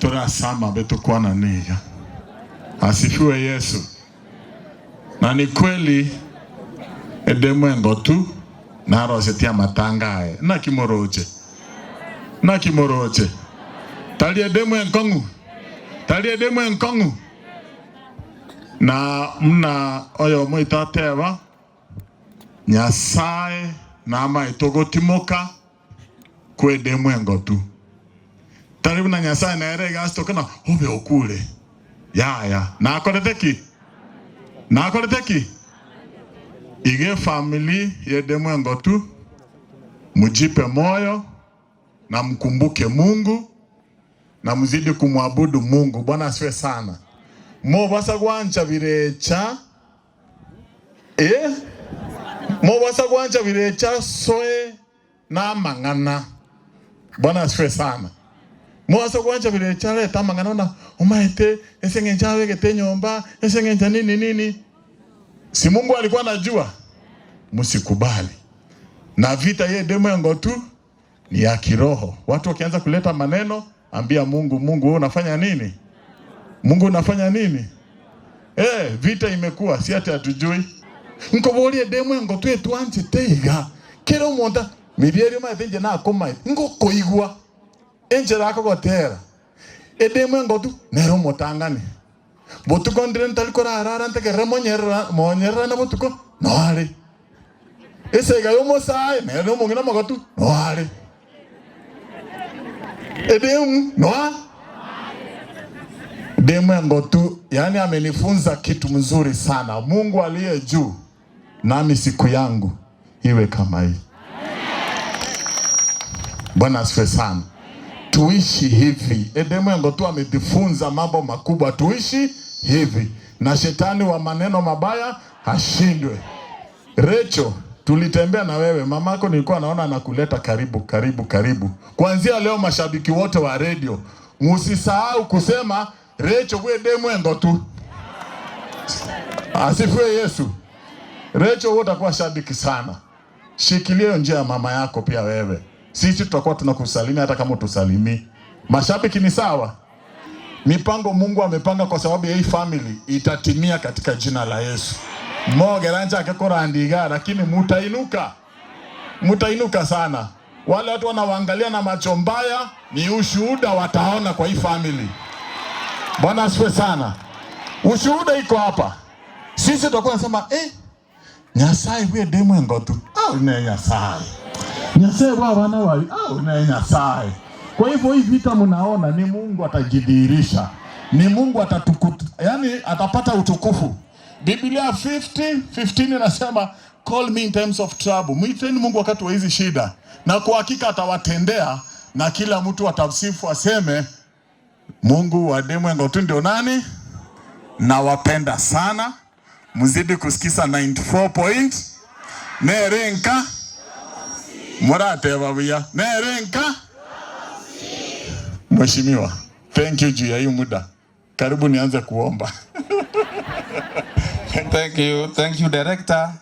betora sama beto kwa na niga. Asifiwe Yesu. Na ni kweli Edemu Engotu na rosetia matangae na kimoroche. Na kimoroche. Tali Edemu Enkongu. Tali Edemu Enkongu. Na mna oyo moitatewa Nyasaye na ama itogotimoka kwe Edemu Engotu. Taribu na Nyasaye na ere gasto kana obe okule. Ya. Na akoreteki. Ige family ya Edemu Engotu mujipe moyo na mkumbuke Mungu na mzidi kumwabudu Mungu. Bwana asifiwe sana. Mo basa gwancha virecha mo basa gwancha virecha soe na mangana. Bwana asifiwe sana. Mo basa gwancha virecha leta mangana na umaete esengenja wegete nyomba esengenja nini. Si Mungu alikuwa anajua. Msikubali. Na vita ye Edemu Engotu ni ya kiroho. Watu wakianza kuleta maneno, ambia Mungu wewe unafanya nini? Mungu unafanya nini? Vita imekuwa si ati hatujui. Nkoboli Edemu Engotu etuanze teiga. Kero monta mibieri maitenje na akoma. Ngo koigwa. Enjera akogotera. Edemu Engotu nero motangani. Botuko ndren talikora arara nteke remonyera na botuko. No ale. Ese ga yomo sai nero mongina Magotu. No ale. Edemu no. Edemu Engotu yani amenifunza kitu mzuri sana. Mungu aliye juu nami siku yangu iwe kama hii. Bwana asifiwe sana. Tuishi hivi. Edemu Engotu ametufunza mambo makubwa. Tuishi hivi. Na shetani wa maneno mabaya hashindwe. Recho, tulitembea na wewe. Mamako nilikuwa naona anakuleta karibu. Kuanzia leo mashabiki wote wa radio, msisahau kusema Recho kwa Edemu Engotu. Asifiwe Yesu. Recho wote kwa shabiki sana. Shikilia njia ya mama yako pia wewe. Sisi tutakuwa tunakusalimia hata kama utusalimi. Mashabiki ni sawa. Mipango Mungu amepanga kwa sababu ya hii family itatimia katika jina la Yesu. Mogeranja akakora andiga lakini mutainuka sana. Wale watu wanawaangalia na macho mbaya ni ushuhuda wataona kwa hii family. Bwana asifiwe sana. Ushuhuda iko hapa. Sisi tutakuwa nasema Nyasaye kwa Edemu Engotu. Ne Nyasaye. Nyasaye wa wana wali. Ne Nyasaye. Kwa hivyo hii vita mnaona ni Mungu atajidhihirisha. Ni Mungu yani atapata utukufu. Biblia 15 inasema call me in times of trouble. Mwiteni Mungu wakati wa hizi shida. Na kwa hakika atawatendea na kila mtu atasifu aseme Mungu wa Edemu Engotu ndio nani? Na wapenda sana. Mzidi kusikiza 94 point. Nerenka. Murate babia. Nerenka. Mheshimiwa, thank you juu ya hii muda. Karibu nianze kuomba. Thank you director.